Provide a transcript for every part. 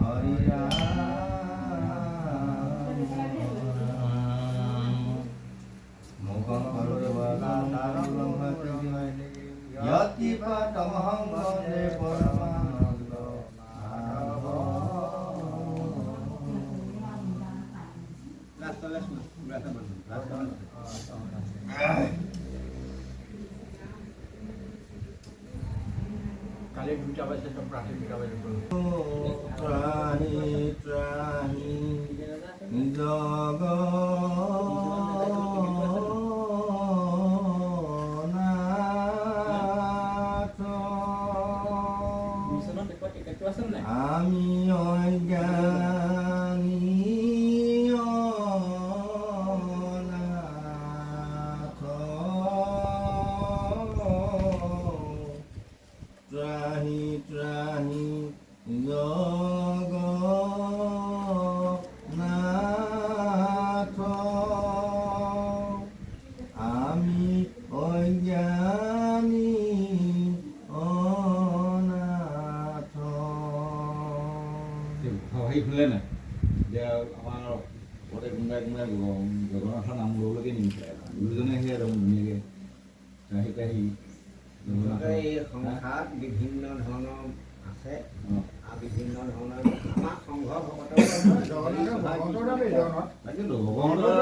হরি রাম মুখং করুরে বলাতারং ব্রহ্মতি যতি পদমহং বন্দে পরমানন্দ মাধব কালি দুটা বাজে তো রাতে দুটা বাজে ত্রাহি ত্রাহি জগন্নাথ আমি অজ্ঞানী অনাথ ত্রাহি ত্রাহি জগন্নাথ আমি অজ্ঞানী অনাথ। হেৰি শুনিলে নাই এতিয়া আমাৰ ওপৰতে কোনোবাই কোনোবাই জগন্নাথৰ নাম ল'বলৈকে নিবিচাৰে দুয়োজনে সেই একদম ধুনীয়াকৈ কাহি কাহি এই সংসাৰত বিভিন্ন ধৰণৰ আছে আৰু বিভিন্ন ধৰণৰ আমাৰ সংঘ ভকতৰ তাকেতো ভগৱন্তৰ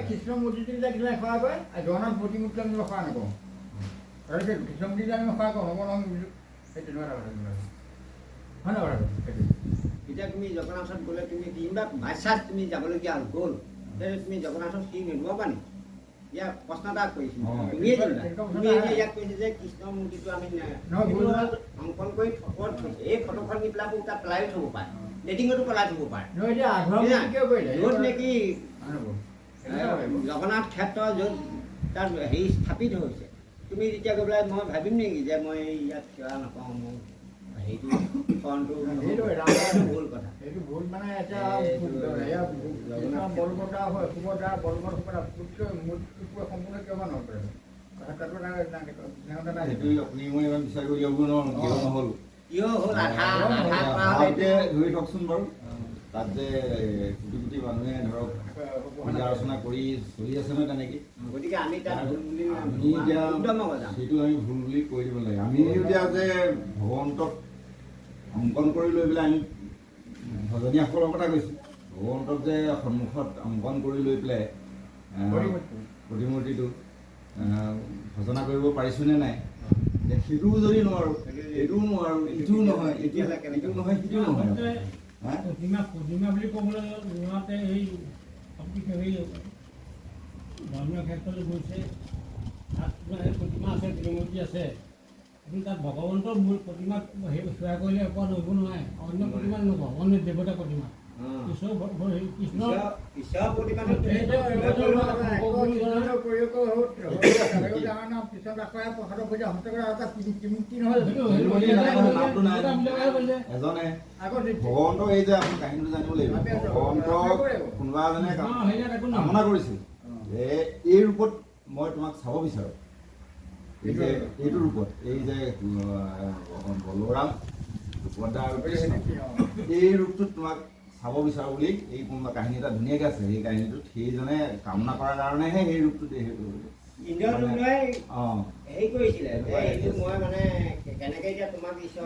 কৃষ্ণ মূৰ্তিটো লাগিলে খোৱা কৰে আৰু জগন্নাথ প্ৰতিমূৰ্তি আমি খোৱা নকৰোঁ আৰু সেই কৃষ্ণ মূৰ্তিটো আমি খোৱা কৰোঁ হ'ব নহয় সেই তেনেকুৱা হয় নহয় বাৰু সেইটো এতিয়া তুমি জগন্নাথত গ'লে তুমি কিবা বাচ্ছাত তুমি যাবলগীয়া গ'ল তুমি জগন্নাথক কি নিদিব পাৰি ইয়াৰ প্ৰশ্ন এটা কৰিছোঁ তুমিয়ে তুমি ইয়াক কৈছে যে কৃষ্ণ মূৰ্তিটো আমি অংকন কৰি ফটোত থৈছে এই ফটোখন নি পেলাই তাত পেলাইও থ'ব পাৰে লেটিঙতো পেলাই থ'ব পাৰে য'ত নেকি জগন্নাথ ক্ষেত্ৰ য'ত তাত হেৰি স্থাপিত হৈছে তুমি যেতিয়া গৈ পেলাই মই ভাবিম নেকি যে মই ইয়াত সেৱা নাপাওঁ মোৰ সেইটো ভুল কথা সেইটো ভুল মানে এটা বলবতা হয় সুভদ্ৰা বলবত সম্পূৰ্ণ কিয় বা নকৰে আপুনি মই ইমান বিচাৰ কৰি যাব নোৱাৰোঁ কিয় নহ'ল ধৰি থকচোন বাৰু তাত যে কোটি কোটি মানুহে ধৰক পূজা অৰ্চনা কৰি চলি আছে নহয় তেনেকৈ গতিকে আমি তাত আমি এতিয়া সেইটো আমি ভুল বুলি কৈ দিব লাগে আমি এতিয়া যে ভগৱন্তক অংকন কৰি লৈ পেলাই আমি ভজনীয়াসকলৰ কথা কৈছোঁ ভগৱন্তক যে সন্মুখত অংকন কৰি লৈ পেলাই প্ৰতিমূৰ্তিটো ভজনা কৰিব পাৰিছোঁনে নাই সেইটোও যদি নোৱাৰোঁ এইটোও নোৱাৰোঁ ইটোও নহয় ইটো নহয় সিটোও নহয় প্ৰতিমা বুলি ক'বলৈ যোৱাতে এই ধৰ্মীয় ক্ষেত্ৰলৈ গৈছে তাত প্ৰতিমা আছে প্ৰতিমূৰ্তি আছে আপুনি তাত ভগৱন্তৰ মূল প্ৰতিমাক সেৱা কৰিলে অকণ হ'ব নোৱাৰে অন্য প্ৰতিমা নহ'ব অন্য দেৱতা প্ৰতিমা ভগৱন্তৰ এই যে আপুনি কাহিনীটো জানিব লাগিব ভগৱন্তক কোনোবা এজনে কামনা কৰিছিল যে এই ৰূপত মই তোমাক চাব বিচাৰোঁ এই যে এইটো ৰূপত এই যে বলোৰাম সুভদ্ৰা আৰু কৃষ্ণ এই ৰূপটোত তোমাক চাব বিচাৰোঁ বুলি এই কোনোবা কাহিনী এটা ধুনীয়াকৈ আছে সেই কাহিনীটোত সেইজনে কামনা কৰাৰ কাৰণেহে সেই ৰূপটোত হেৰি কৰিছিলে মই মানে কেনেকৈ এতিয়া তোমাক ঈশ্বৰ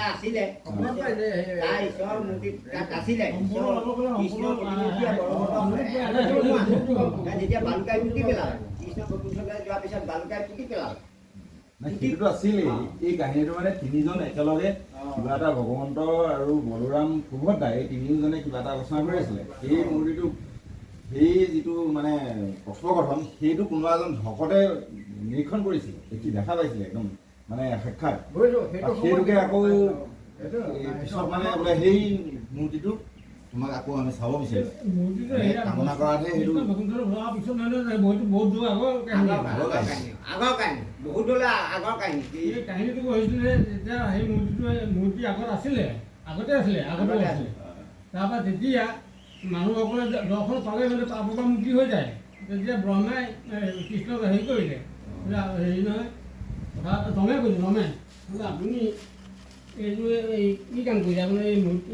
আছিলে ঈশ্বৰৰ মূৰ্তি তাত আছিলে যেতিয়া বালুকাই পুতি পেলালে কৃষ্ণ প্ৰতিষ্ঠা যোৱাৰ পিছত বালুকাই পুতি পেলালে সেইটোতো আছিলেই এই কাহিনীটো মানে তিনিজন একেলগে কিবা এটা ভগৱন্ত আৰু বলোৰাম সুভদ্ৰা এই তিনিওজনে কিবা এটা আলোচনা কৰি আছিলে সেই মূৰ্তিটো সেই যিটো মানে কথোপকথন সেইটো কোনোবা এজন ভকতে নিৰীক্ষণ কৰিছিলে দেখি দেখা পাইছিলে একদম মানে সাক্ষাৎ সেইটোকে আকৌ পিছত মানে বোলে সেই মূৰ্তিটো তোমাক আকৌ আমি চাব বিচাৰিছোঁ কামনা কৰাতহে সেইটো কাহিনীটো হৈছিলে যেতিয়া সেই মূৰ্তি আগতে আছিলে তাৰপৰা যেতিয়া মানুহসকলে দৰ্শন পালে মানে পাপৰ পৰা মুক্তি হৈ যায় তেতিয়া ব্ৰহ্মাই কৃষ্ণক হেৰি কৰিলে হেৰি নহয় কথা দমে কৈছে দমে বোলে আপুনি এইটো এই কি কাম কৰিছে আপুনি এই মূৰ্তি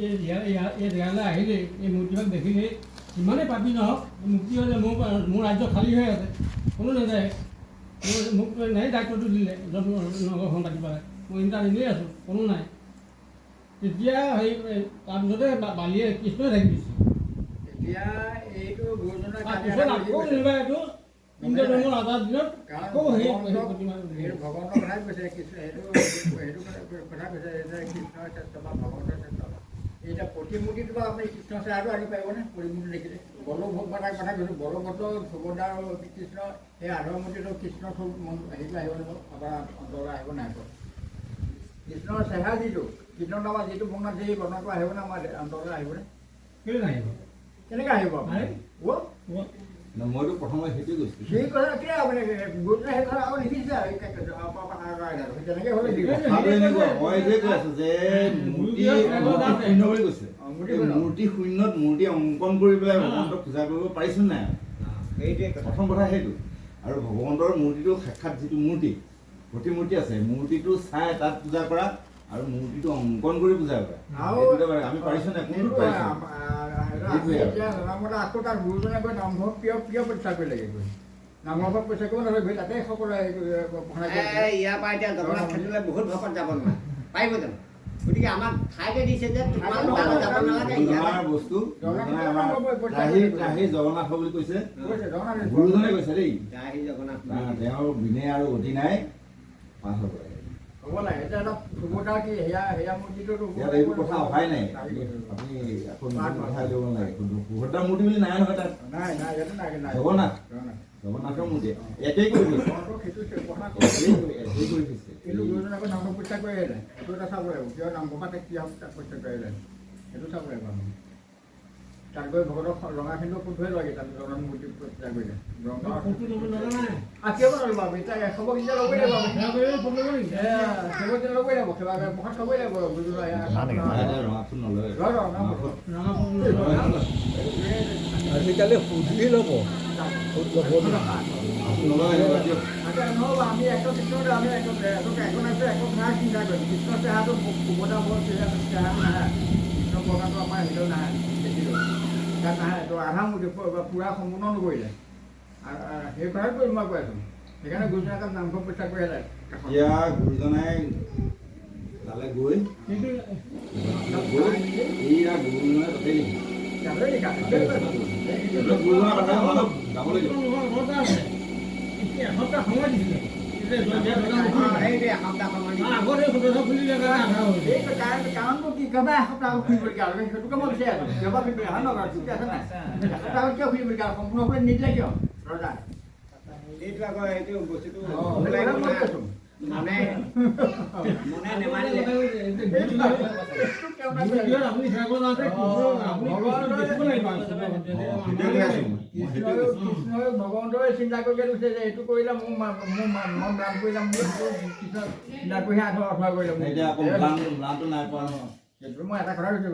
ইয়ালৈ আহিলে এই মূৰ্তিভাগ দেখিলে ইমানেই পাপী নহওক মুক্তি হ'লে মোৰ ৰাজ্য খালী হৈ আছে কোনো নাযায় মোক নাই দায়িত্বটো দিলে য'ত নগৰখন পাতিব লাগে মই ইণ্টাৰ এনেই আছোঁ কোনো নাই তেতিয়া হেৰি তাৰপিছতে বালিয়ে কৃষ্ণই ঢাকি দিছে এতিয়া এইটো গুৰুজনাই তাৰপিছত আকৌ যেনিবা এইটো ইন্দ্ৰধনুৰ আজাদ দিনত আকৌ সেই প্ৰতিমা ভগৱন্তৰ কথাই কৈছে কৃষ্ণ সেইটো কথা কৈছে যে কৃষ্ণৰ শ্ৰেষ্ঠ বা ভগৱন্তৰ শ্ৰেষ্ঠ এতিয়া প্ৰতিমূৰ্তিটো বা আপুনি কৃষ্ণ চেহেৰাটো আনি পাৰিবনে প্ৰতিমূৰ্তি দেখিলে বলভদ্ৰৰ কথা কৈছোঁ বলভদ্ৰ সুভদ্ৰা আৰু কৃষ্ণ সেই আধাৰ মূৰ্তিটো কৃষ্ণৰ হেৰিটো আহিব লাগিব আমাৰ অন্তৰলৈ আহিব নাই কৃষ্ণৰ চেহেৰা যিটো কৃষ্ণৰ নামত যিটো বৰ্ণনা সেই বৰ্ণনাটো আহিবনে আমাৰ অন্তৰলৈ আহিবনে কেলৈ নাহিব কেনেকৈ আহিব মইতো প্ৰথমে সেইটোৱে কৈছোঁ সেই কথা কি আপুনি গুৰুজনাই সেই কথা আকৌ লিখিছে তেনেকৈ হ'লে কথাটো এনেকুৱা মই এইটোৱে কৈ আছোঁ যে মূৰ্তি শূন্য বুলি কৈছে মূৰ্তি শূন্যত মূৰ্তি অংকন কৰি পেলাই ভগৱন্তক পূজা কৰিব পাৰিছোঁ নাই সেইটোৱে প্ৰথম কথা সেইটো আৰু ভগৱন্তৰ মূৰ্তিটো সাক্ষাৎ যিটো মূৰ্তি প্ৰতিমূৰ্তি আছে মূৰ্তিটো চাই তাত পূজা কৰা আৰু মূৰ্তিটো অংকন কৰি পূজা কৰা আমি পাৰিছোঁ নাই কোনটো পাৰিছোঁ এতিয়া জনামতে আকৌ তাৰ গুৰুজনে গৈ নামঘৰ কিয় প্ৰতিষ্ঠা কৰিলেগৈ গৈ নামঘৰ পইচা কৰিব নহ'লে গৈ তাতে সকলোৱে ইয়াৰ পৰা এতিয়া জগন্নাথ ক্ষেত্ৰলৈ বহুত ভকত যাব নোৱাৰে পাৰিব জানো গতিকে আমাক ঠাইতে দিছে যে তোমালোক যাব নালাগে বস্তু জগন্নাথ বুলি কৈছে গুৰুজনে কৈছে দেই জগন্নাথ তেওঁৰ বিনে আৰু গতি নাই পাছ হ'ব লাগে হ'ব লাগে এতিয়া এটা সুভদ্ৰা কি সেয়া মূৰ্তিটোতো ইয়াত এইবোৰ কথা অহাই নাই আপুনি আকৌ কথা ল'ব নালাগে সুভদ্ৰা মূৰ্তি বুলি নাই নহয় তাত নাই ইয়াতে নাই জগন্নাথ জগন্নাথৰ মূৰ্তি একেই কৰি দিছে একেই কৰি দিছে কিন্তু গুৰুজনে আকৌ নামঘৰ প্ৰতিষ্ঠা কৰি আহিলে সেইটো এটা চাব লাগিব কিয় নামঘৰ পাতে কি তাক প্ৰতিষ্ঠা কৰি আহিলে সেইটো চাব লাগিব আমি তাত গৈ ভগতক ৰঙাখিনিও ফুটুৱাই লাগে তাত জগন্নাথ মূৰ্তি প্ৰতিষ্ঠা কৰিলে কিয় নল'ব আমি এতিয়া খবৰ কেতিয়া ল'বই লাগিব আমি খবৰ কেতিয়া ল'বই লাগিব সেৱা মুখত খাবই লাগিব ৰঙাটো নলয় আজিকালি সুধি ল'ব নহ'ব আমি একো কৃষ্ণতে আমি একো আছে একো নাই চিন্তা কৰিম কৃষ্ণ চেহাটো সুভদ্ৰা বৰ চেহাটো নাহে কৃষ্ণ বৰ্ণাটো আমাৰ হেৰিও নাহে দেখিলোঁ তাত নাহে তো আধা মূৰ্তি পূৰা সম্পূৰ্ণ নকৰিলে সেই কথাই কৰিম মই কৈ আছোঁ সেইকাৰণে গুৰুজনাই তাত নামঘৰ প্ৰতিষ্ঠা কৰি আহিলে এতিয়া গুৰুজনাই তালৈ গৈ এইয়া গুৰুজনাই তাতে গুৰুজনাৰ কথা অলপ যাব লাগিব এসপ্তাহ সময় দিছিলে কাৰণটো কি কেৱল এসপ্তাহ ফুৰিবলগীয়া হ'ল সেইটোকে মই বিচাৰি আছোঁ কেৱল ফুৰিবলগীয়া হয় নহয় ঠিক আছে নাই এসপ্তাহত কিয় ফুৰিবলগীয়া সম্পূৰ্ণভাৱে নিদিলে কিয় ৰজা এইটো আকৌ এইটো বস্তুটো মানে নেমানিলে আপুনি চাব যাওঁতে কৃষ্ণই ভগৱন্তৰে চিন্তা কৰি কৈছে যে এইটো কৰিলে মোৰ মন প্ৰাণ কৰি যাম বুলি কৃষ্ণ চিন্তা কৰিহে আঠুৱা কৰিলে এতিয়া আকৌ ম্লানটো নাই পোৱা সেইটো মই এটা কথা কৈছোঁ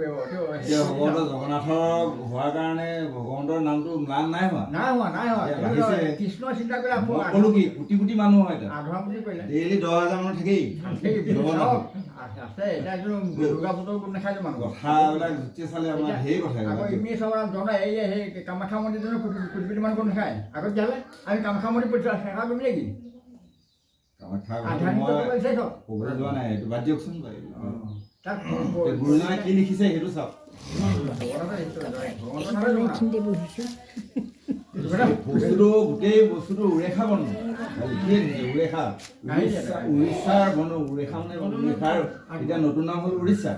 এতিয়া ভগৱন্তৰ জগন্নাথৰ হোৱাৰ কাৰণে ভগৱন্তৰ নামটো ম্লান নাই হোৱা নাই হোৱা কৃষ্ণ চিন্তা কৰি সকলো কি কোটি কোটি মানুহ হয় আধুৱা বুলি কৰিলে ডেইলি 10,000 মানুহ থাকেই আছে এতিয়া দুৰ্গা পুজো নাখাইছো মানুহ কথাবিলাক যুক্তি চালে আমাৰ ধেৰ কথা আকৌ ইমেজ আমাৰ জনাই এই সেই কামাখ্যা মন্দিৰজনো কোটি কোটি মানুহ নাখায় আগত যালে আমি কামাখ্যা মন্দিৰ পঠিওৱা সেৱা কৰিম নেকি ক'বলৈ যোৱা নাই এইটো বাদ দিয়কচোন গুৰুজনাই কি লিখিছে সেইটো চাওক বস্তুটো গোটেই বস্তুটো উৰেখা বৰ্ণ লিখিয়ে দিছে উৰেখা উৰিষ্যাৰ বৰ্ণ উৰেখা মানে উৰিষ্যাৰ এতিয়া নতুন নাম হ'ল উৰিষ্যা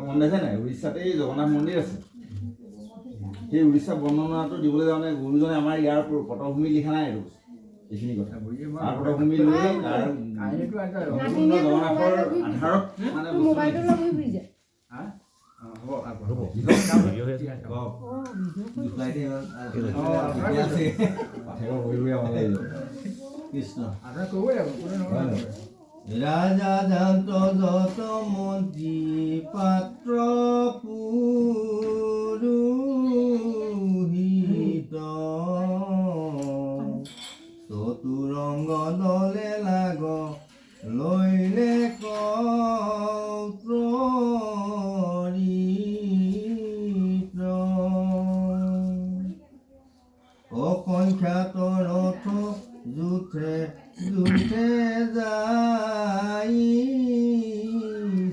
মন আছে নাই উৰিষ্যাতেই জগন্নাথ মন্দিৰ আছে সেই উৰিষ্যা বৰ্ণনাটো দিবলৈ যাওঁতে গুৰুজনে আমাৰ ইয়াৰ পটভূমি লিখা নাই এইটো এইখিনি কথা তাৰ পটভূমি লৈ তাৰ জগন্নাথৰ আধাৰত মানে কৃষ্ণ ৰাজা যান্ত যত মন্ত্ৰী পাত্ৰ পুৰোহিত সংখ্যাত ৰথ জুঠে জুঠে যাই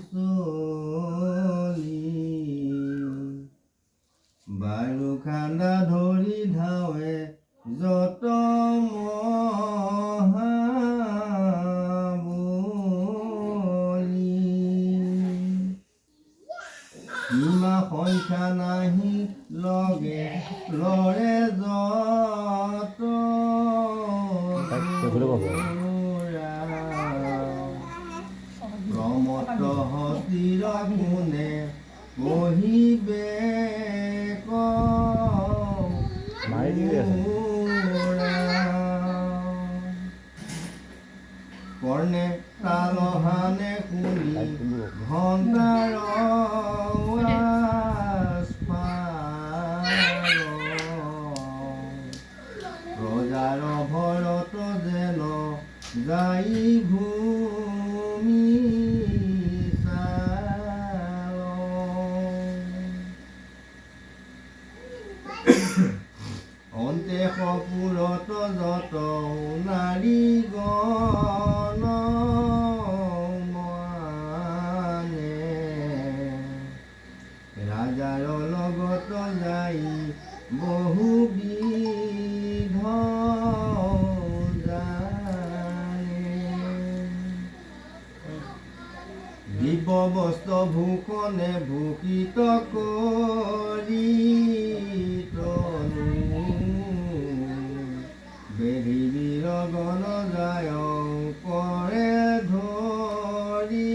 চলি বাৰু খান্দা ধৰি ধাৱে যত মহাবলী সীমা সংখ্যা নাহি লগে লৰে যত প্ৰমত হতিৰ কোনে কহিবে কৰ্ণে তালহানে শুনি ঘণ্টাৰ ৰজাৰ ভৰত যেন যাই ভূমি অন্তে সপুৰত যত নাৰী গণ মানে ৰাজাৰ লগত যাই বহুবিধ জানে দিব বস্ত্ৰ ভূষণে ভূষিত কৰি বেৰি বীৰগণ যায় কৰে ধৰি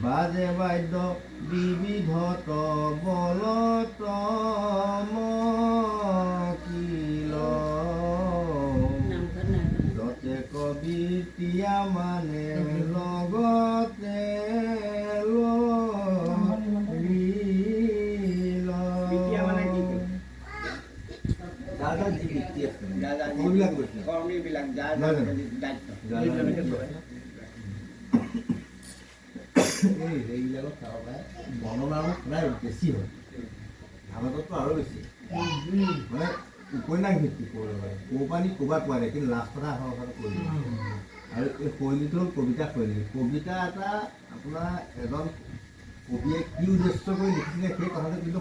বাজে বাদ্য বিবিধত বলতম কিল যতে কবিতিয়া মানে লগতে কৰ্মীবিলাক যাৰ দায়িত্ব এইবিলাকত চাব পাৰে বৰ্ণনাও প্ৰায় বেছি হয় আগততো আৰু বেছি মানে উপন্যাস ভিত্তিক কৰিব পাৰে ক'ৰবানি ক'ৰবাত পোৱা যায় কিন্তু লাষ্ট কথা সহকাৰে কৰিব আৰু এই শৈলীটো হ'ল কবিতা শৈলী কবিতা এটা আপোনাৰ এজন কবিয়ে কি উদ্দেশ্য কৰি লিখিছিলে সেই কথাটো কিন্তু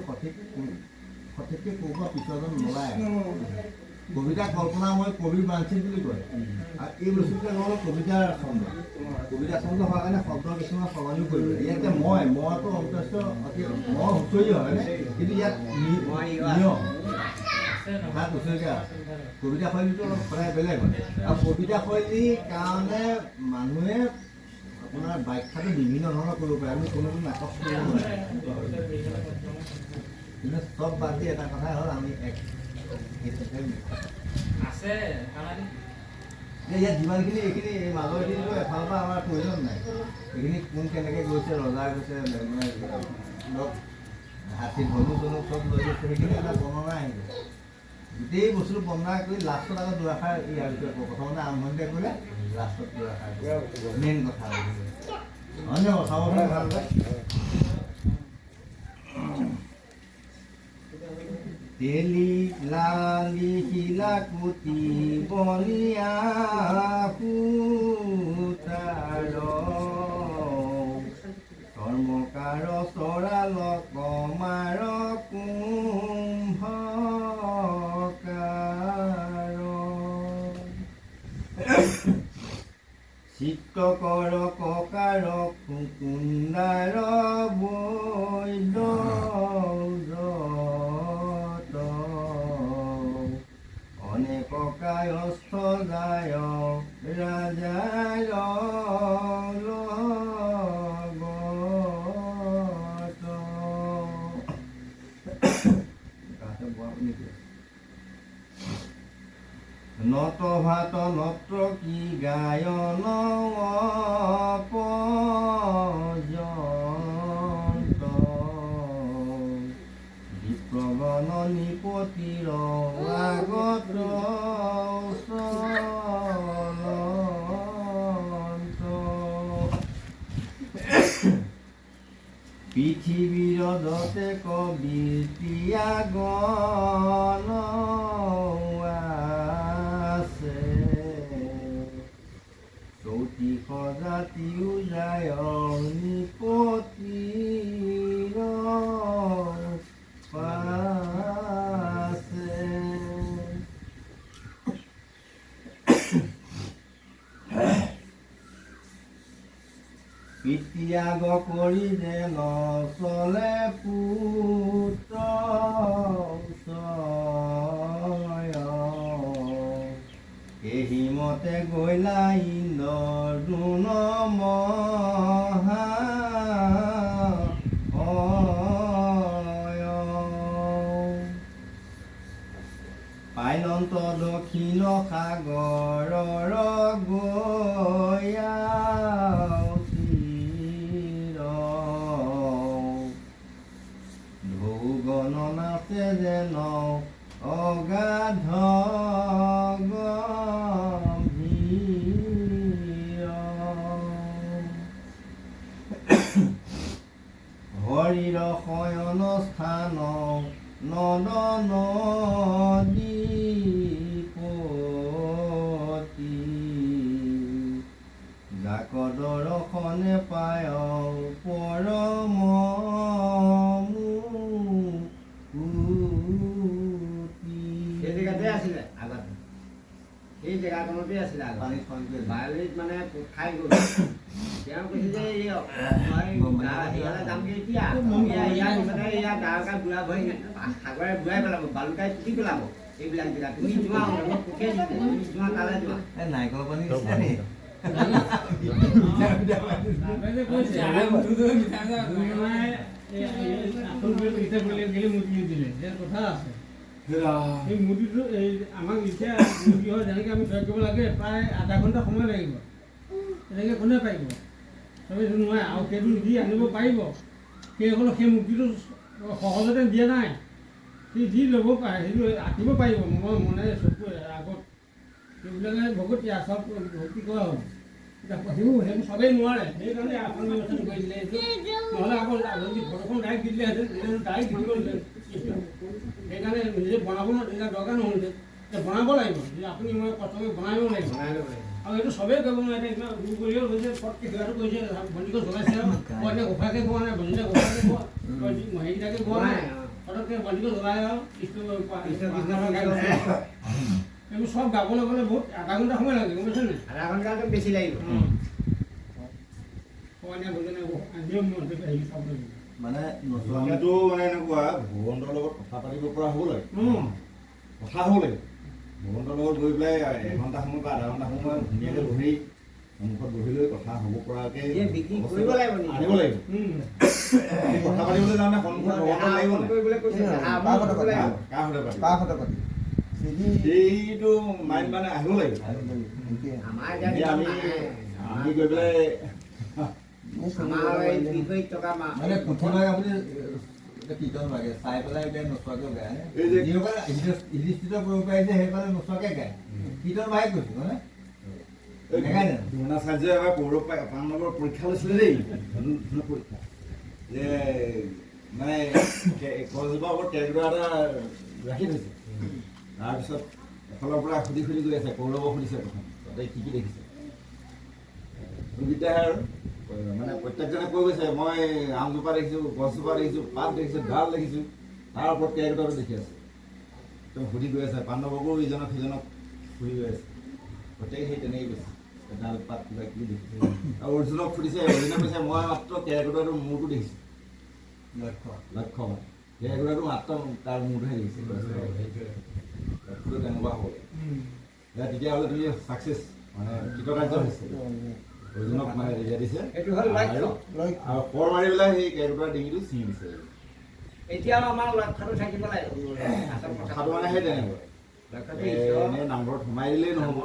সঠিককৈ ক'ব পিছৰজন নোলায় কবিতা কল্পনা মই কবিৰ মানচিত বুলি কয় আৰু এই বস্তুটোৱে হ'ল কবিতাৰ ছন্দ কবিতা ছন্দ হোৱাৰ কাৰণে শব্দ কিছুমান সলনিও কৰিব ইয়াতে মইতো অন্তস্থ অতি মই হুঁচৰি হয় কিন্তু ইয়াত নিয়ম তাত হুঁচৰিকে আছে কবিতা শৈলীটো অলপ সদায় বেলেগ হয় আৰু কবিতা শৈলীৰ কাৰণে মানুহে আপোনাৰ ব্যাখ্যাটো বিভিন্ন ধৰণৰ কৰিব পাৰে আমি কোনো নাটক কৰিব নোৱাৰে কিন্তু চব বাদ দি এটা কথাই হ'ল আমি এক আছে ইয়াত যিমানখিনি এইখিনি এই মাজৰখিনিতো এফালৰ পৰা আমাৰ প্ৰয়োজন নাই এইখিনি কোন কেনেকৈ গৈছে ৰজা গৈছে হাতী ধনু চনু চব লৈ গৈছে সেইখিনি এটা বৰ্ণনা আহিব গোটেই বস্তুটো বৰ্ণনা কৰি লাষ্টত আকৌ দুআষাৰ ইয়াৰ বিষয়ে ক'ব প্ৰথমতে আৰম্ভণিতে ক'লে লাষ্টত দুআষাৰ মেইন কথা হয়নে চাবলৈ ভাল পায় তেলি লালি শিলাকুটি বলিয়া সূতাৰ কৰ্মকাৰ চৰাল কমাৰ কুম্ভকাৰ চিত্ৰকৰ ককাৰ কুকুন্দাৰ বৈদ অনেক কায়স্থ যায় ৰাজাৰ নত ভাত নত্ৰ কি গায়ন পৰ্যন্ত বিপ্ৰগণ নিপতিৰ আগত পৃথিৱীৰ দতে কবিতিয়া গণ আছে চৌতিশ জাতিও যায় নিপতিৰ পাছে পিত্যাগ কৰি যে নচলে পুত্ৰ এহি মতে গৈলা ইন্দ্ৰদুন মহা পাইলন্ত দক্ষিণ সাগৰৰ গয়া গণনাছে যেন অগাধ গম্ভীৰ হৰিৰ শয়ন স্থান নদ নদীপতি যাক দৰ্শনে পায় পৰম এই জেগাখনতে আছিলে বালিত মানে খাই গ'ল তেওঁ কৈছে যে ইয়ালৈ যামগৈ এতিয়া ইয়াত মানে ইয়াত ডাঙৰকৈ বুঢ়া ভৰি সাগৰে বুঢ়াই পেলাব বালুকাই পুতি পেলাব এইবিলাক জেগা তুমি যোৱা মই পঠিয়াই দিছোঁ তুমি যোৱা তালৈ যোৱা নাৰিকল পানী কথা আছে এই মুৰ্গীটো এই আমাক এতিয়া মুৰ্গী হয় যেনেকৈ আমি তৈয়াৰ কৰিব লাগে প্ৰায় আধা ঘণ্টা সময় লাগিব তেনেকৈ কোনে পাৰিব চবেই নোৱাৰে আৰু সেইটো দি আনিব পাৰিব সেইসকলক সেই মুৰ্গীটো সহজতে দিয়া নাই সি যি ল'ব পাৰে সেইটো আঁকিব পাৰিব মই মানে চকু আগত সেইবিলাকে ভকতীয়া চব ভক্তি কৰা হ'ল এতিয়া সেইবোৰ চবেই নোৱাৰে সেইকাৰণে আসন ব্যৱস্থাটো কৰি দিলে নহ'লে আকৌ যদি ফটোখন ডাইৰেক্ট দি দিলেহেঁতেন ডাইৰেক্ট দি দিবহেঁতেন সেইকাৰণে নিজে বনাব তেতিয়া দৰকাৰ নহ'ল যে বনাব লাগিব যে আপুনি মই প্ৰথমে বনাব লাগিব আৰু এইটো চবেই কৰিব নোৱাৰে এতিয়া দূৰ কৰিও হৈছে ফটকৈ কিবাটো কৰিছে ভণ্টিকৈ জ্বলাইছে আৰু মই এতিয়া গোফাকৈ কোৱা নাই ভণ্টিকে গোফাকৈ কোৱা হেৰিটাকে কোৱা নাই ফটককৈ ভণ্টিকৈ জ্বলাই আৰু এইবোৰ চব গাবলৈ গ'লে বহুত আধা ঘণ্টা সময় লাগে গম পাইছে নাই আধা ঘণ্টাটো বেছি লাগিব মানে নচোৱাটো মানে এনেকুৱা ভগৱন্তৰ লগত কথা পাতিব পৰা হ'ব লাগে কথা হ'ব লাগে ভগৱন্তৰ লগত গৈ পেলাই এঘণ্টা সময় বা আধা ঘণ্টা সময় ধুনীয়াকৈ বহি সন্মুখত বহি লৈ কথা হ'ব পৰাকৈ কৰিব লাগিব আনিব লাগিব কথা পাতিবলৈ যাওঁতে সন্মুখত ভগৱন্তৰ লাগিব কাৰ সৈতে পাতি সেইটো মাইণ্ড মানে আহিব লাগিব আমি গৈ পেলাই মানে পুথিভাগ আপুনি কীৰ্তন লাগে চাই পেলাই এতিয়া নোচোৱাকৈ গায় যিসকলে ইলিষ্টিত কৰিব পাৰিছে সেইসকলে নোচোৱাকৈ গায় কীৰ্তন ভাগে কৈছোঁ মানে দ্ৰোণাচাৰ্যই এবাৰ কৌৰৱ 5 নম্বৰ পৰীক্ষা লৈছিলে দেই পৰীক্ষা যে মানে গছজোপাৰ ওপৰত কেৰকেটুৱা এটা ৰাখি থৈছে তাৰপিছত এফালৰ পৰা সুধি গৈ আছে কৌৰৱক সুধিছে প্ৰথম তাতে কি কি দেখিছে বিদ্যাই আৰু মানে প্ৰত্যেকজনে কৈ গৈছে মই আমজোপা দেখিছোঁ গছজোপা দেখিছোঁ পাত দেখিছোঁ ডাল দেখিছোঁ তাৰ ওপৰত কেৰকেটুৱাটো দেখি আছে তেওঁ সুধি গৈ আছে পাণ্ডৱকো ইজনক সিজনক সুধি গৈ আছে প্ৰত্যেকে সেই তেনেকৈ কৈছে ডাল পাত কিবা কিবি দেখিছে আৰু অৰ্জুনক সুধিছে অৰ্জুনে কৈছে মই মাত্ৰ কেৰকেটুৱাটোৰ মূৰটো দেখিছোঁ লক্ষ্য কেৰকেটুৱাটো মাত্ৰ তাৰ মূৰটোহে দেখিছে তেনেকুৱা হ'ব তেতিয়াহ'লে তুমি ছাকচেছ মানে কৃতকাৰ্য হৈছে অৰ্জুনক মানে ৰেজা দিছে আৰু পৰ মাৰি পেলাই সেই কেৰকেটুৱাৰ ডিঙিটো ছিঙি দিছে এতিয়াও আমাৰ লক্ষ্যটো থাকিব লাগিব কথাটো মানে সেই তেনেকুৱা এনেই নামঘৰত সোমাই দিলেই নহ'ব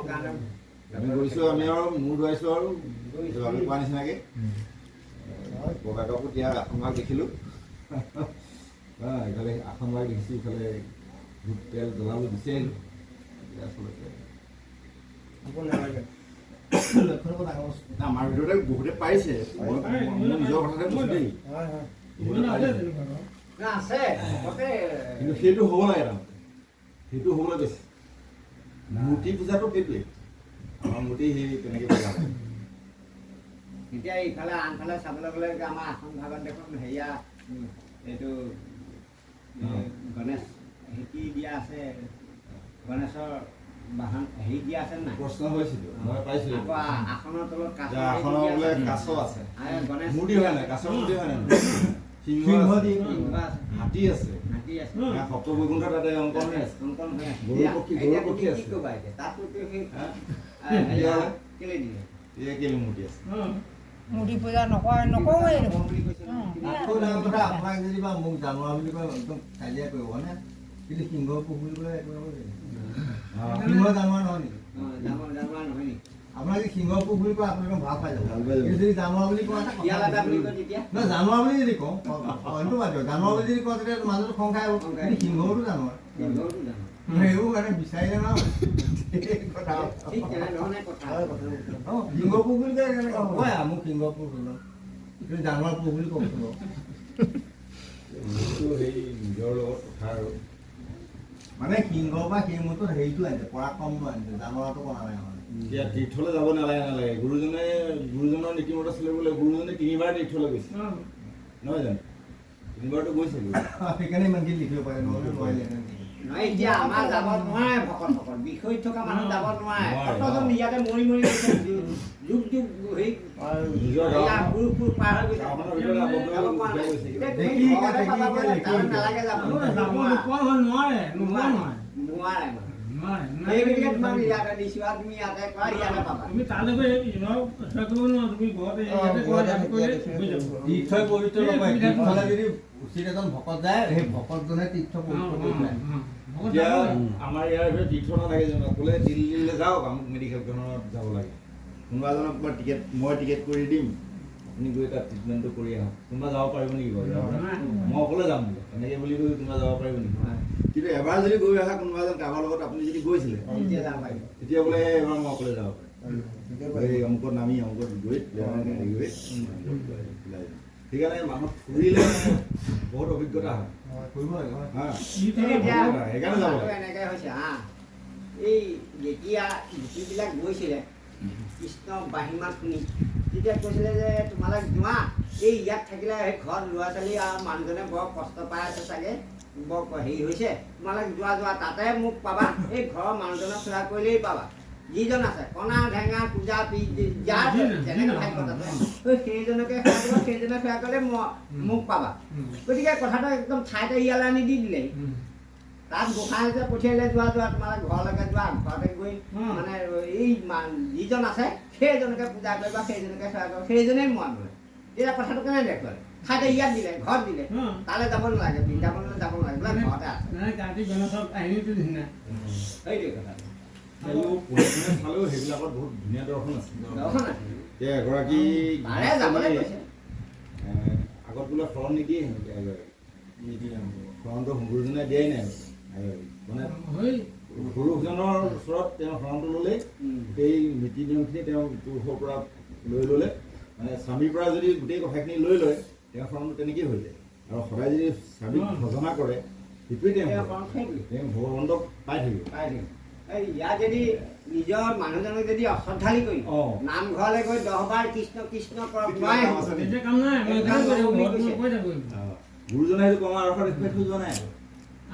আমি গৈছোঁ আমি আৰু মূৰ ধুৱাইছোঁ আৰু আমি কোৱা নিচিনাকৈ ককাকো দিয়া আসনভাগ দেখিলোঁ ইফালে আসনভাগ দেখিছোঁ ইফালে ধূপ তেল জ্বলাবলৈ গুচি আহিলোঁ আচলতে আমাৰ ভিতৰতে বহুতে পাৰিছে মই নিজৰ কথাতে কৈছোঁ দেই ইমান আছে তেনেকুৱা বাৰু। না আছে আগতে কিন্তু সেইটো হ'ব লাগে তাৰমানে সেইটো হ'বলৈ গৈছে মূৰ্তি পূজাটো সেইটোৱেই আমাৰ মূৰ্তি সেই তেনেকৈ পূজা হয় এতিয়া ইফালে আনফালে চাবলৈ গ'লে আমাৰ আসন ভাগত দেখোন হেৰিয়া এইটো গণেশ হেঁতি দিয়া আছে গণেশৰ বাহন হেৰি দিয়া আছে নাই প্ৰশ্ন হৈছিল মই পাইছিলোঁ আকৌ আসনৰ তলত কাছ যে আসনৰ বোলে কাছ আছে গণেশ মূৰ্তি হয় নাই কাছৰ মূৰ্তি হয় নাই সিংহ আছে, হাতী আছে হাতী আছে সপ্তবৈকুণ্ঠ তাতে অংকন হৈ আছে অংকন হৈ আছে গৰুৰ পক্ষী আছে। কি ক'বা এতিয়া তাততো সেই তেতিয়াহ'লে কেলে দিলে এই কেলে মূৰ্তি আছে মূৰ্তি পূজা নকৰোঁৱেই দেখোন বুলি কৈছে আকৌ ডাঙৰ কথা আপোনাক যদি বা মোক জানোৱা বুলি কয় একদম কাজিয়া কৰিব হয়নে কিন্তু সিংহ পুখুৰী বোলে একো নকৰে সিংহ জানোৱা নহয় নেকি ডাঙৰ নহয় নেকি আপোনাক যদি সিংহ পুখুৰী কয় আপুনি একদম ভাল পাই যাব ভাল পাই যাব। কিন্তু যদি জানোৱা বুলি কয় ইয়াৰ এটা বুলি কয় তেতিয়া নহয় জানোৱা বুলি যদি কওঁ অইনটো বাদ দিয়ক জানোৱা বুলি যদি কওঁ তেতিয়া মাজতো খং খাই আহিব কিন্তু সিংহটো জানোৱা সিংহটো জানো সেইবোৰ মানে বিচাৰিলে নহয় কথা ঠিক তেনেধৰণে কথা সিংহ পুখুৰী কয় কেনেকৈ হয় মোক সিংহ পুখুৰী কিন্তু জানোৱাৰ পুখুৰী কওকচোন বাৰু মূৰ্তিটো সেই নিজৰ লগত কথা আৰু মানে সিংহ বা সিংহটো হেৰিটো আনিছে পৰাক্ৰমটো আনিছে জানোৱাৰটো কৰা নাই মানে এতিয়া তীৰ্থলৈ যাব নালাগে গুৰুজনৰ নীতিমত আছিলে বোলে গুৰুজনে 3 বাৰ তীৰ্থলৈ গৈছে নহয় জানো 3 বাৰটো গৈছে সেইকাৰণে ইমানখিনি লিখিব পাৰে নহ'লে নোৱাৰিলে নহয় এতিয়া আমাৰ যাব নোৱাৰে ভকতসকল বিষয়ত থকা মানুহ যাব নোৱাৰে কতজন ইয়াতে মৰি গৈছে যুগ হেৰি নিজৰ পুৰুষ পাৰ হৈ গৈছে গাঁওখনৰ ভিতৰত আবদ্ধ হৈ যাব পৰা নাই। গৈছে। দেখি নালাগে যাব যাব নোপোৱা হয় নোৱাৰে নোপোৱা নহয় নোৱাৰে নোৱাৰে সেইগতিকে তোমাক ইয়াতে দিছোঁ আৰু তুমি ইয়াতে কৰা ইয়াতে পাবা তুমি তালৈ গৈ ইহঁতক চেষ্টা কৰিব নোৱাৰা তুমি ঘৰতে ইয়াতে কৰা ইয়াতে কৰিলে হৈ যাব তীৰ্থই পবিত্ৰ নকৰে তীৰ্থলৈ যদি উচিত এজন ভকত যায় সেই ভকতজনে তীৰ্থ পবিত্ৰ কৰি যায় এতিয়া আমাৰ ইয়াৰ ভিতৰত তীৰ্থ নাথাকে জানো ক'লে দিল্লীলৈ যাওক আমুক মেডিকেলখনত যাব লাগে কোনোবা এজনক মই টিকেট কৰি দিম আপুনি গৈ তাত ট্ৰিটমেণ্টটো কৰি আহক কোনোবা যাব পাৰিব নেকি বাৰু মই অকলে যাম বোলে এনেকৈ বুলি কৈ কোনোবা যাব পাৰিব নেকি কিন্তু এবাৰ যদি গৈ অহা কোনোবা এজন কাৰোবাৰ লগত আপুনি যদি গৈছিলে এতিয়া যাব পাৰিব তেতিয়া বোলে এবাৰ মই অকলে যাব পাৰিম এই অংকত নামি অংকত গৈ গৈ সেইকাৰণে মানুহ ফুৰিলে বহুত অভিজ্ঞতা হয় কৰিব লাগে হা এতিয়া সেইকাৰণে যাব লাগে এনেকৈ হৈছে হা এই যেতিয়া গোপীবিলাক গৈছিলে কৃষ্ণ বাহিমাত শুনি তেতিয়া কৈছিলে যে তোমালোক যোৱা এই ইয়াত থাকিলে সেই ঘৰত ল'ৰা ছোৱালী আৰু মানুহজনে বৰ কষ্ট পাই আছে চাগে বৰ হেৰি হৈছে তোমালোক যোৱা তাতে মোক পাবা এই ঘৰৰ মানুহজনক সেৱা কৰিলেই পাবা যিজন আছে কণা ঢেঙা পূজা যাৰ যেনেকৈ ভাগ্যত আছে সেইজনকে সেৱা কৰিব সেইজনে সেৱা কৰিলে মোক পাবা গতিকে কথাটো একদম ঠাইতে ইয়ালৈ আনি দি দিলে তাত গোসাঁই যে পঠিয়ালে যোৱা তোমালোক ঘৰলৈকে যোৱা ঘৰতে গৈ মানে এই যিজন আছে সেইজনকে পূজা কৰিবা সেইজনকে সেৱা কৰিবা সেইজনেই মন বোলে তেতিয়া কথাটো কেনে দেখুৱালে ঠাইতে ইয়াত দিলে ঘৰত দিলে তালৈ যাব নালাগে বৃন্দাবনলৈ যাব নালাগে বোলে ঘৰতে আছে কাৰ্তিক গণেশৰ কাহিনীটো নিচিনা সেইটোৱে কথাটো চালেও সেইবিলাকত বহুত ধুনীয়া দৰ্শন আছে দৰ্শন আছে এতিয়া এগৰাকী তাৰে যাবলৈ কৈছে আগত বোলে শৰণ নিদিয়ে শৰণটো গুৰুজনে দিয়াই নাই মানে পুৰুষজনৰ ওচৰত তেওঁ শৰণটো ল'লে গোটেই নীতি নিয়মখিনি তেওঁ পুৰুষৰ পৰা লৈ ল'লে মানে স্বামীৰ পৰা যদি গোটেই কথাখিনি লৈ লয় তেওঁ শৰণটো তেনেকেই হৈ যায় আৰু সদায় যদি স্বামীক ভজনা কৰে সেইটোৱে তেওঁ ভগৱন্তক পাই থাকিব ইয়াত যদি নিজৰ মানুহজনক যদি অশ্ৰদ্ধালি কৰি নামঘৰলৈ গৈ 10 বাৰ কৃষ্ণ কৃষ্ণ কৰক নোৱাৰে কাম নাই গুৰুজনে সেইটো কমাৰ আৰক্ষা দেখুৱাই থৈ যোৱা নাই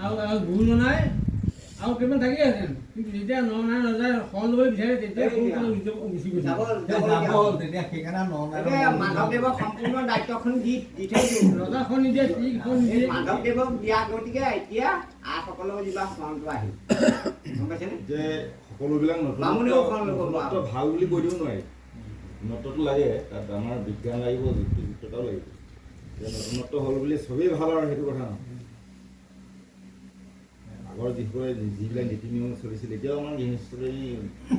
আৰু গুৰুজনাই আৰু কেইমান থাকিলেহেঁতেন কিন্তু যেতিয়া ননাই ৰজাই শৰণ ল'বলৈ বিচাৰে তেতিয়া গুচি গৈছে তেতিয়া সেইকাৰণে মাধৱদেৱক সম্পূৰ্ণ দায়িত্বখন দি থৈছো ৰজা শৰণ নিদিয়ে মাধৱদেৱক দিয়া গতিকে এতিয়া আইসকলৰ যিবা শৰণটো আহিল গম পাইছেনে যে সকলোবিলাক নতুনত্ব ভাল বুলি কৈ দিব নোৱাৰি নতুনত্বটো লাগে তাত আমাৰ বিজ্ঞান লাগিব যুক্তিযুক্ততাও লাগিব নতুনত্ব হ'ল বুলি চবেই ভাল আৰু সেইটো কথা নহয় আগৰ যিবিলাক নীতি নিয়ম চলিছিল এতিয়াও আমাৰ গৃহস্থলী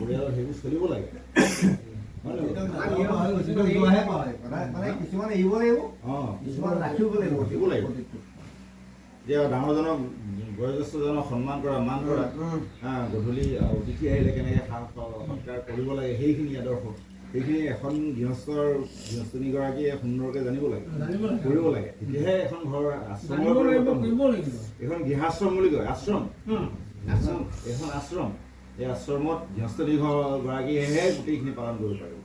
পৰিয়ালৰ সেইবোৰ চলিব লাগে কিছুমান এৰিব লাগিব কিছুমান ৰাখিব লাগিব এতিয়া ডাঙৰজনক বয়োজ্যেষ্ঠজনক সন্মান কৰা মান কৰা গধূলি অতিথি আহিলে কেনেকৈ সৎকাৰ কৰিব লাগে সেইখিনি আদৰ্শ সেইখিনি এখন গৃহস্থনীগৰাকীয়ে সুন্দৰকৈ জানিব লাগে, জানিব লাগে। কৰিব লাগে, তেতিয়াহে এখন ঘৰ আশ্ৰমৰ জানিব লাগিব, পৰিৱৰ্তন কৰিব হ'ব। লাগিব। এইখন গৃহাশ্ৰম বুলি কয়, আশ্ৰম। আশ্ৰম এখন আশ্ৰম, এই আশ্ৰমত গৃহস্থনীগৰাকীয়েহে গোটেইখিনি পালন কৰিব পাৰিব।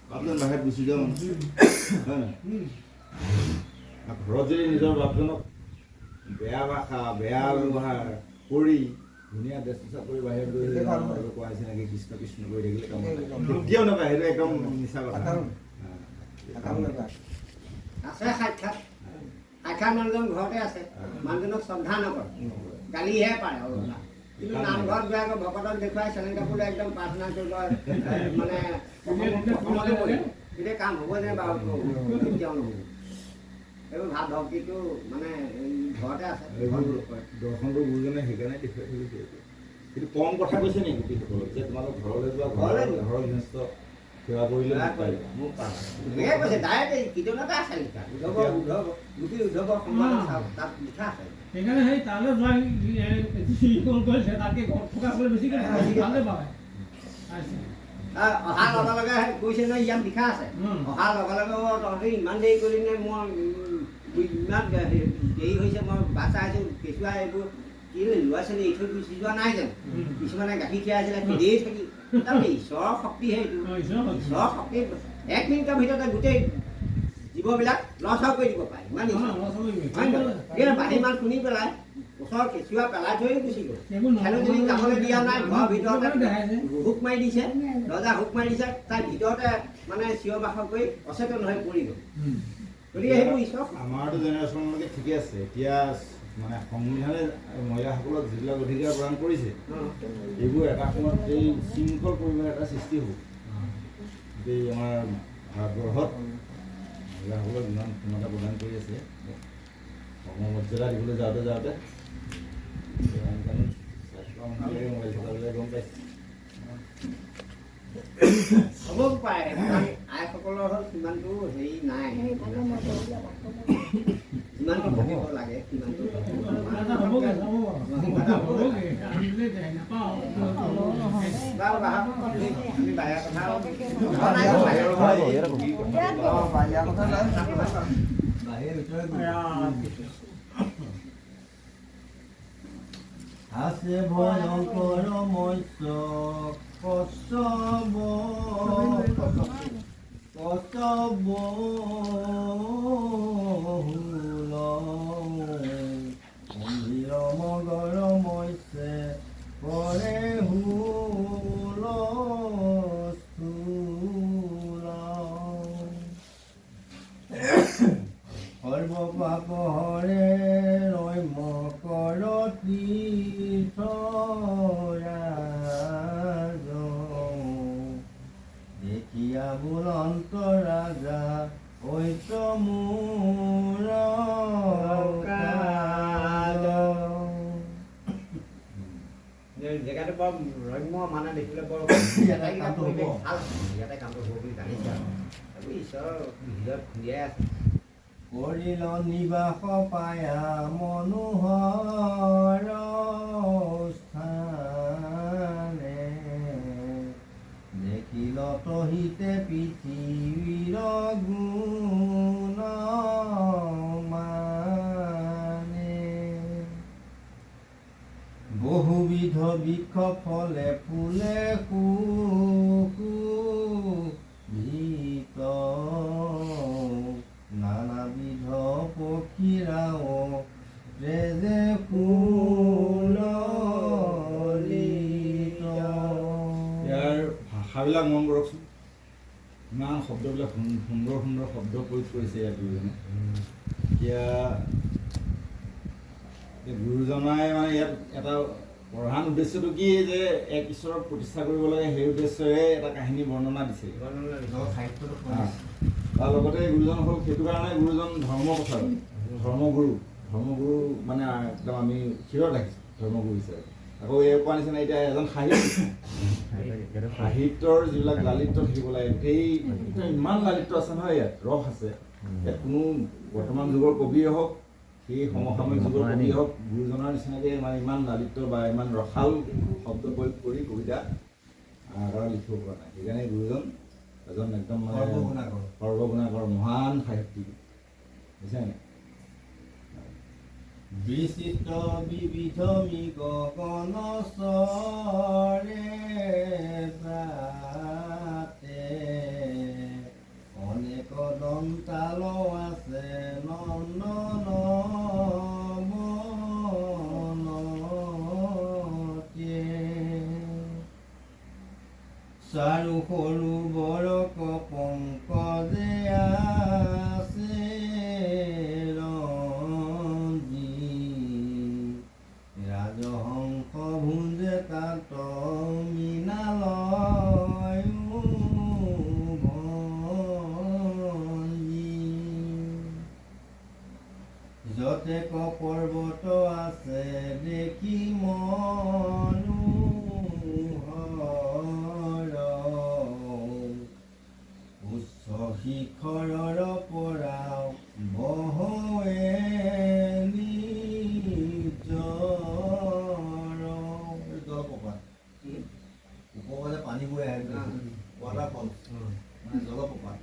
বাপজন বাহিৰত গুচি যাওঁ, হয় নহয়? ঘৰত যদি নিজৰ বাপজনক বেয়া ভাষা, বেয়া ব্যৱহাৰ কৰি ধুনীয়া ড্ৰেছ পোছাক কৰি বাহিৰত গৈ কোৱা নিচিনাকৈ কৃষ্ণ কৃষ্ণ কৰি থাকিলে কাম কেতিয়াও নাপায়, সেইটো একদম মিছা কথা। আছে সাক্ষাৎ মানুহজন ঘৰতে আছে, মানুহজনক শ্ৰদ্ধা নকৰে, গালিহে পাৰে অৱস্থা। কিন্তু নামঘৰত গৈ আকৌ ভকতক দেখুৱাই চেলেং কাপোৰ একদম প্ৰাৰ্থনা কৰিব মানে প্ৰথমতে কৰিব, তেতিয়া কাম হ'ব নে বাৰু? কেতিয়াও নহ'ব। এইবোৰ ভাৱ ভক্তিটো মানে ঘৰতে আছে। দৰ্শনটো গুৰুজনে সেইকাৰণে দেখুৱাই থৈ গৈছে। কিন্তু কম কথা কৈছে নেকি গোপীসকলক যে তোমালোক ঘৰলৈ যোৱা, ঘৰৰ গৃহস্থ সেৱা কৰিলে মোক পাবা। এনেকৈ কৈছে ডাইৰেক্ট কীৰ্তনতে আছে লিখা, গোপী উদ্ধৱৰ সন্মান তাত লিখা আছে। সেইকাৰণে সেই তালৈ যোৱা যিসকল গৈছে তাতকৈ ঘৰত থকা সকলে বেছিকৈ ভালে পায়। অহাৰ লগে লগে কৈছে নহয়, ইয়াত লিখা আছে। অহাৰ লগে লগে তহঁতি ইমান দেৰি কৰিলি নে? মই ইমান দেৰি হৈছে, মই বাচ্ছা আছোঁ, কেঁচুৱা এইবোৰ কি ল'ৰা ছোৱালী এৰি থৈ গুচি যোৱা নাই জানো? কিছুমানে গাখীৰ খীৰাই আছিলে, কেলেই থাকি তাৰমানে ঈশ্বৰৰ শক্তিহে এইটো। ঈশ্বৰৰ শক্তি 1 মিনিটৰ ভিতৰতে গোটেই জীৱবিলাক লৰচৰ কৰি দিব পাৰে, ইমান ঈশ্বৰ। বাঢ়ি মাল শুনি পেলাই ওচৰৰ কেঁচুৱা পেলাই থৈ গুচি গ'ল। খেলুজনী যাবলৈ দিয়া নাই, ঘৰৰ ভিতৰতে হুক মাৰি দিছে, দৰ্জা হুক মাৰি দিছে, তাৰ ভিতৰতে মানে চিঞৰ বাখৰ কৰি অচেতন হৈ পৰি গ'ল। গতিকে সেইবোৰ ঈশ্বৰ। আমাৰতো জেনেৰেশ্যনলৈকে ঠিকে আছে। এতিয়া মানে সংবিধানে মহিলাসকলক যিবিলাক অধিকাৰ প্ৰদান কৰিছে, এইবোৰ এটা সময়ত এই শৃংখল পৰিৱেশ এটা সৃষ্টি হ'ব। গোটেই আমাৰ ভাৰতবৰ্ষত মহিলাসকলক যিমান ক্ষমতা প্ৰদান কৰি আছে, সমমৰ্যাদা দিবলৈ যাওঁতে যাওঁতে মোবাইল থকাবিলাক গম পাইছে। হ'ব পাৰে, আইসকলৰ হ'ল সিমানটো হেৰি নাই, যিমানটো ভাবিব লাগে সিমানটো বাৰু বাহাত আমি বাহিৰৰ কথা বাহিৰে ভিতৰে আছে ভয়ংকৰ মৎস্য কচ্ছপ মন্দিৰ মগৰ মৎস্যে কৰে হুল সৰ্ব পাপ হৰে ৰম্য কৰ তীৰ্থ ৰাজ দেখিয়া বুলন্ত ৰাজা ঐত মোৰ জেগাটো বৰ ৰম্য, মানে দেখিলে বৰ ইয়াতে কামটো হ'ব বুলি জানিছে আৰু ঈশ্বৰৰ হৃদয়ত খুন্দিয়াই আছে। কৰিল নিবাস পায়া মনোহৰ স্থানে দেখিল তহিতে পৃথিৱীৰ গুণ মানে বহুবিধ বৃক্ষ ফলে ফুলে সুশোভিত নানাবিধ পক্ষীৰাও তেজে ফুললিত। ইয়াৰ ভাষাবিলাক মন কৰকচোন, ইমান শব্দবিলাক সুন্দৰ সুন্দৰ শব্দ প্ৰয়োগ কৰিছে ইয়াত গুৰুজনে। এতিয়া গুৰুজনাই মানে ইয়াত এটা প্ৰধান উদ্দেশ্যটো কি যে এক ঈশ্বৰক প্ৰতিষ্ঠা কৰিব লাগে, সেই উদ্দেশ্যৰে এটা কাহিনী বৰ্ণনা দিছে। তাৰ লগতে গুৰুজন হ'ল সেইটো কাৰণে গুৰুজন ধৰ্ম প্ৰচাৰক, ধৰ্মগুৰু মানে একদম আমি শিৰত ৰাখিছোঁ ধৰ্মগুৰু হিচাপে। আকৌ এই কোৱা নিচিনা এতিয়া এজন সাহিত্যৰ যিবিলাক লালিত্য থাকিব লাগে, সেই ইমান লালিত্য আছে নহয়, ইয়াত ৰস আছে। ইয়াত কোনো বৰ্তমান যুগৰ কবিয়ে হওক, সেই সমসাময়িক যুগৰ কবিয়ে হওক, গুৰুজনাৰ নিচিনাকৈ মানে ইমান লালিত্য বা ইমান ৰসাল শব্দ প্ৰয়োগ কৰি কবিতা লিখিব পৰা নাই। সেইকাৰণে গুৰুজন এজন একদম মানে সৰ্বগুণাকৰ। সৰ্বগুণাকৰ মহান সাহিত্যিক বুজিছে নাই বিচিত্ৰ বিবিধ মৃগ গণ চৰে প্ৰাতে অনেক দন্তাল আছে নন্দন বনতে চাৰু সৰু বৰক পংকজে আছে ৰাজহংস ভুঞ্জে তাত মৃণালয় ভঞ্জি যতে ক পৰ্বত আছে দেখি মনোহৰ উচ্চ শিখৰৰ পৰা বহৱে উপকূলে পানী বৈ আহে ৱাটাৰফল মানে জলপ্ৰপাত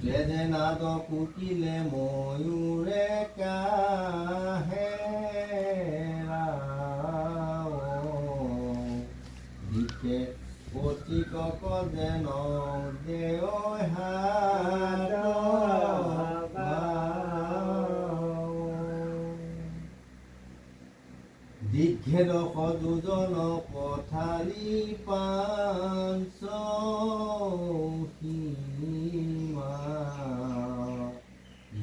যে নাদ কুকিলে ময়ূৰে কাহে দিশে পতিকক যেন দেয় দীঘেদশ দুজন পথালি পাঞ্চ সীমা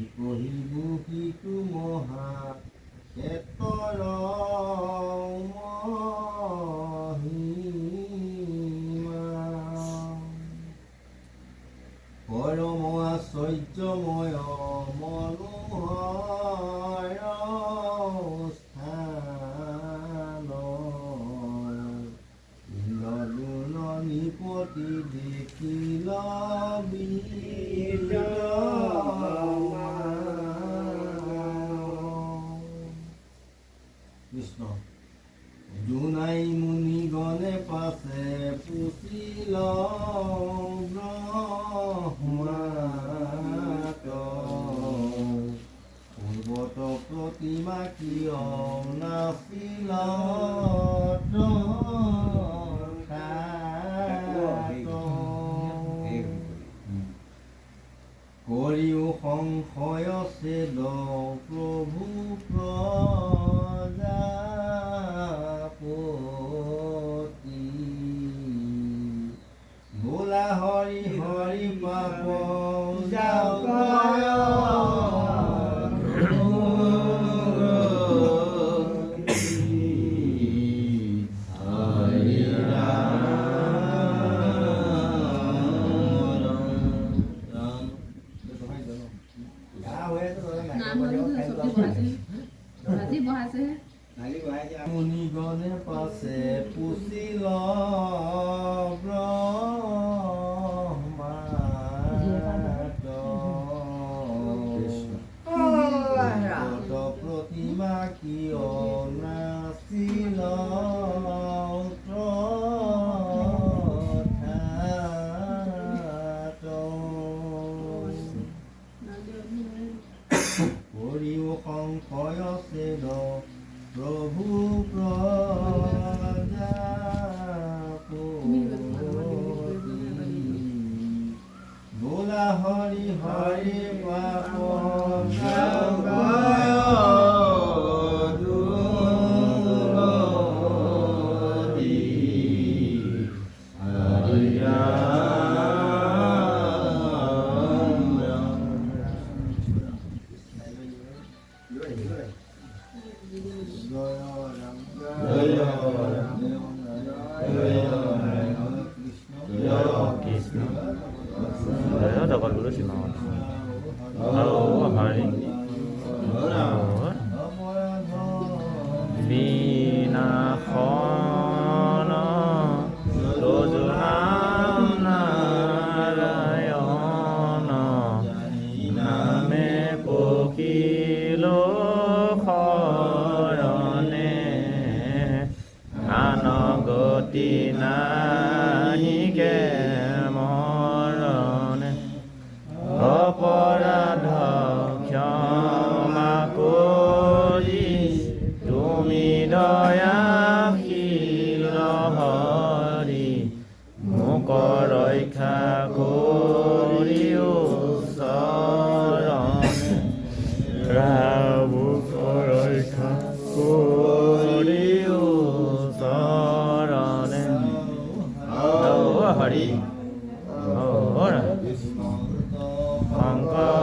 ইকহিবু সিটো মহা ক্ষেত্ৰৰ মহিমা পৰম আশ্চৰ্যময় মনোহৰ নিপতি দেখিল কৃষ্ণ জোনাই মুনি গণে পাছে পুচিল ব্ৰহ্মাত পূৰ্বত প্ৰতিমা কিয় নাছিল কৰিও সংশয় ছেদ প্ৰভু প্ৰজাপতি বোলা হৰি হৰি পাপ মুনিগণে পাছে পুচিল ব্ৰহ্মাত প্ৰতিমা কিয় নাছিল কৰিও সংশয় ছেদ প্ৰভু প্ৰজাপতি বোলা হৰি হৰি পাপ জগতগুৰু শ্ৰীমন্ত হৰি বিনাশন যোজনাম নাৰায়ণ নামে পকিল শৰণে আনগতি শংকৰ